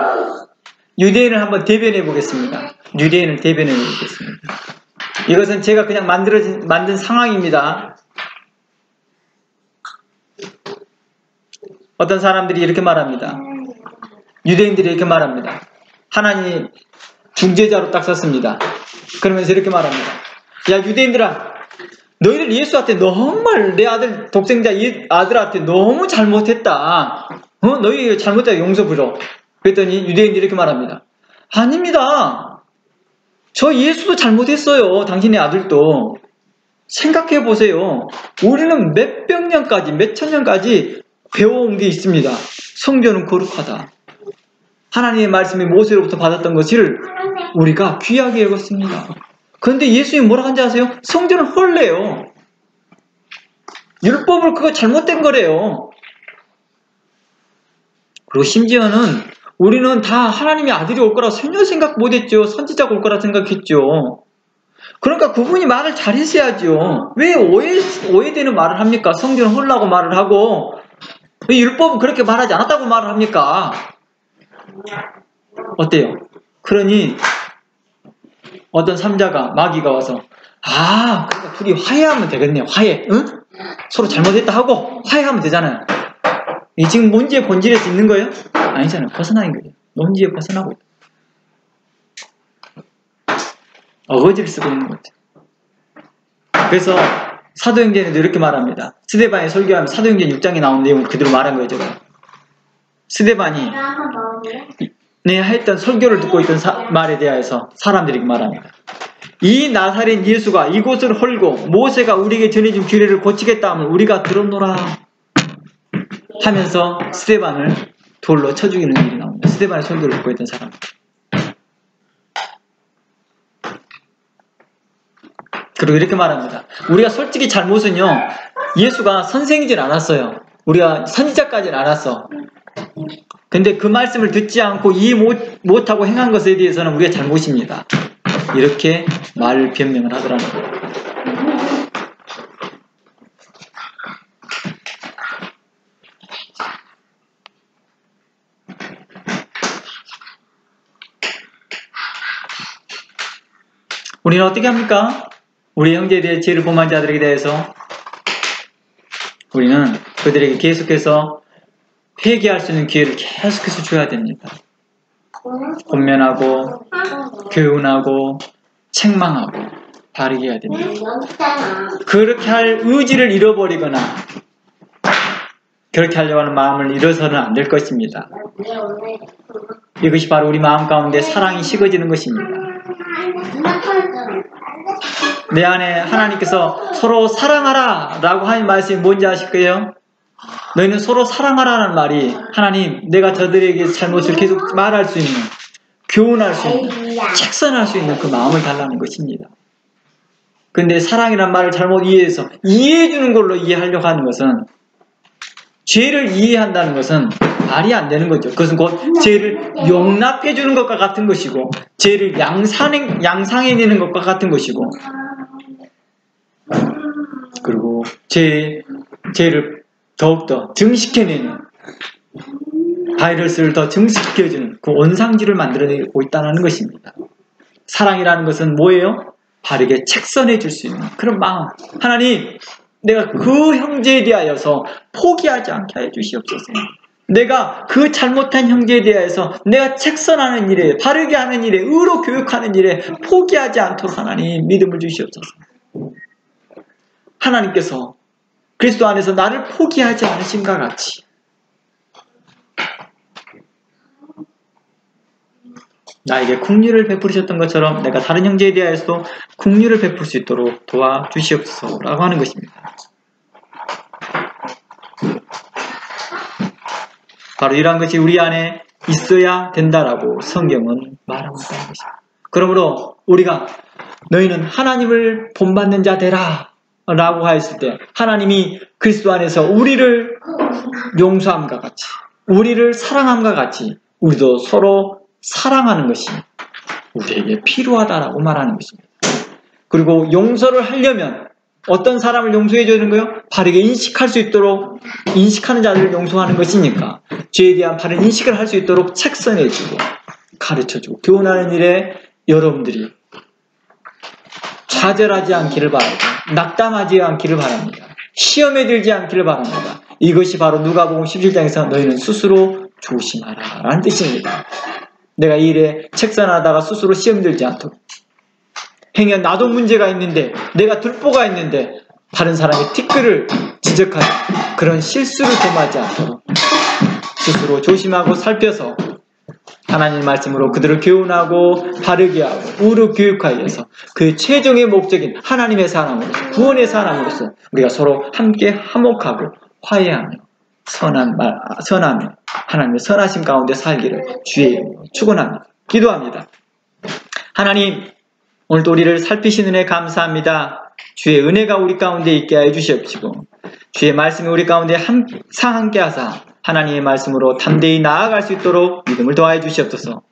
한번 대변해 보겠습니다. 유대인을 대변해 보겠습니다. 이것은 제가 그냥 만든 상황입니다. 어떤 사람들이 이렇게 말합니다. 유대인들이 이렇게 말합니다. 하나님이 중재자로 딱 썼습니다. 그러면서 이렇게 말합니다. 야, 유대인들아, 너희들 예수한테 정말 내 아들 독생자 아들한테 너무 잘못했다. 너희 잘못했다 용서 부려. 그랬더니 유대인들이 이렇게 말합니다. 아닙니다. 저 예수도 잘못했어요. 당신의 아들도. 생각해 보세요. 우리는 몇백 년까지, 몇천 년까지 배워온 게 있습니다. 성전은 거룩하다. 하나님의 말씀이 모세로부터 받았던 것을 우리가 귀하게 여겼습니다. 그런데 예수님이 뭐라고 한지 아세요? 성전은 헐래요. 율법을 그거 잘못된 거래요. 그리고 심지어는 우리는 다 하나님의 아들이 올 거라고 전혀 생각 못했죠. 선지자가 올 거라 생각했죠. 그러니까 그분이 말을 잘했어야죠. 왜 오해되는 말을 합니까? 성전은 헐라고 말을 하고 왜 율법은 그렇게 말하지 않았다고 말을 합니까? 어때요? 그러니 어떤 삼자가 마귀가 와서 그러니까 둘이 화해하면 되겠네요. 화해. 응? 서로 잘못했다 하고 화해하면 되잖아요. 이 지금 문제의 본질에서 있는 거예요? 아니잖아요. 벗어나는 거예요. 논지에 벗어나고 있다. 어거지를 쓰고 있는 거죠. 그래서 사도행전에도 이렇게 말합니다. 스데반이 설교하면 사도행전 6장에 나온 내용을 그대로 말한 거예요. 제가. 스데반이 했던 설교를 듣고 있던 말에 대하여서 사람들이 말합니다. 이 나사렛 예수가 이곳을 헐고 모세가 우리에게 전해준 규례를 고치겠다 하면 우리가 들었노라 하면서 스데반을 돌로 쳐 죽이는 일이 나옵니다. 스데반의 설교를 듣고 있던 사람. 그리고 이렇게 말합니다. 우리가 솔직히 잘못은요, 예수가 선생이진 않았어요. 우리가 선지자까지는 않았어. 근데 그 말씀을 듣지 않고 이해 못하고 행한 것에 대해서는 우리가 잘못입니다. 이렇게 변명을 하더라는 거예요. 우리는 어떻게 합니까? 우리 형제에 대해 죄를 범한 자들에게 대해서 우리는 그들에게 계속해서 회개할 수 있는 기회를 계속해서 줘야 됩니다. 권면하고 교훈하고 책망하고 바르게 해야 됩니다. 그렇게 할 의지를 잃어버리거나 그렇게 하려고 하는 마음을 잃어서는 안 될 것입니다. 이것이 바로 우리 마음 가운데 사랑이 식어지는 것입니다. 내 안에 하나님께서 서로 사랑하라 라고 하는 말씀이 뭔지 아실까요? 너희는 서로 사랑하라는 말이 하나님 내가 저들에게 잘못을 계속 말할 수 있는, 교훈할 수 있는, 책선할 수 있는 그 마음을 달라는 것입니다. 근데 사랑이란 말을 잘못 이해해서 이해해주는 걸로 이해하려고 하는 것은 죄를 이해한다는 것은 말이 안 되는 거죠. 그것은 곧 죄를 용납해주는 것과 같은 것이고 죄를 양상해내는 것과 같은 것이고 그리고 죄를 더욱더 증식해내는 바이러스를 더 증식시켜주는 그 원상지를 만들어내고 있다는 것입니다. 사랑이라는 것은 뭐예요? 바르게 책선해 줄 수 있는 그런 마음. 하나님, 내가 그 형제에 대하여서 포기하지 않게 해 주시옵소서. 내가 그 잘못한 형제에 대하여서 내가 책선하는 일에, 바르게 하는 일에, 의로 교육하는 일에 포기하지 않도록 하나님 믿음을 주시옵소서. 하나님께서 그리스도 안에서 나를 포기하지 않으신가 같이 나에게 긍휼을 베푸셨던 것처럼 내가 다른 형제에 대하여서도 긍휼을 베풀 수 있도록 도와주시옵소서 라고 하는 것입니다. 바로 이러한 것이 우리 안에 있어야 된다라고 성경은 말하고 있다는 것입니다. 그러므로 우리가 너희는 하나님을 본받는 자 되라 라고 하였을 때 하나님이 그리스도 안에서 우리를 용서함과 같이 우리를 사랑함과 같이 우리도 서로 사랑하는 것이 우리에게 필요하다라고 말하는 것입니다. 그리고 용서를 하려면 어떤 사람을 용서해 주는 거예요? 바르게 인식할 수 있도록 인식하는 자들을 용서하는 것이니까 죄에 대한 바른 인식을 할 수 있도록 책선해 주고 가르쳐 주고 교훈하는 일에 여러분들이 좌절하지 않기를 바라고 낙담하지 않기를 바랍니다. 시험에 들지 않기를 바랍니다. 이것이 바로 누가복음 17장에서 너희는 스스로 조심하라 라는 뜻입니다. 내가 이 일에 책선하다가 스스로 시험 들지 않도록 행여 나도 문제가 있는데 내가 들보가 있는데 다른 사람의 티끌을 지적하는 그런 실수를 범하지 않도록 스스로 조심하고 살펴서 하나님 말씀으로 그들을 교훈하고 바르게 하고 우루 교육하기 위해서 그 최종의 목적인 하나님의 사람으로서 구원의 사람으로서 우리가 서로 함께 화목하고 화해하며 선하며 하나님의 선하심 가운데 살기를 주의 이름으로 축원합니다. 기도합니다. 하나님 오늘도 우리를 살피시는 은혜 감사합니다. 주의 은혜가 우리 가운데 있게 하여 주시옵시고 주의 말씀이 우리 가운데 항상 함께 하사 하나님의 말씀으로 담대히 나아갈 수 있도록 믿음을 더하여 주시옵소서.